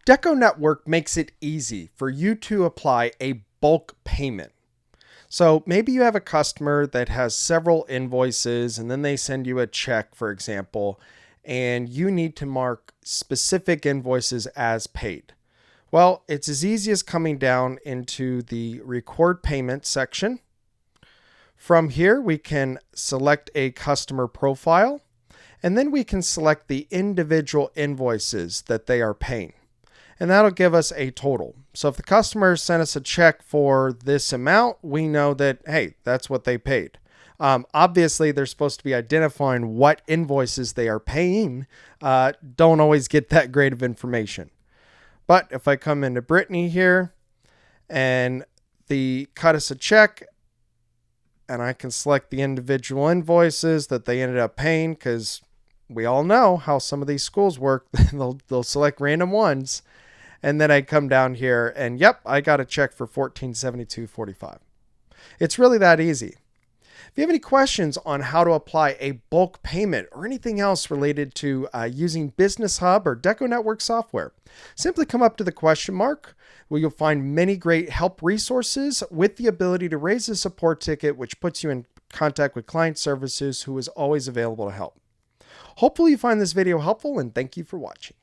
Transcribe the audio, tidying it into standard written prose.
DecoNetwork makes it easy for you to apply a bulk payment. So maybe you have a customer that has several invoices and then they send you a check, for example, and you need to mark specific invoices as paid. Well, it's as easy as coming down into the record payment section. From here, we can select a customer profile, and then we can select the individual invoices that they are paying. And that'll give us a total. So if the customer sent us a check for this amount, we know that, hey, that's what they paid. Obviously, they're supposed to be identifying what invoices they are paying. Don't always get that great of information. But if I come into Brittany here and they cut us a check, and I can select the individual invoices that they ended up paying, because we all know how some of these schools work. They'll select random ones. And then I come down here and yep, I got a check for $1472.45. It's really that easy. If you have any questions on how to apply a bulk payment or anything else related to using Business Hub or DecoNetwork software, simply come up to the question mark where you'll find many great help resources with the ability to raise a support ticket, which puts you in contact with client services who is always available to help. Hopefully you find this video helpful, and thank you for watching.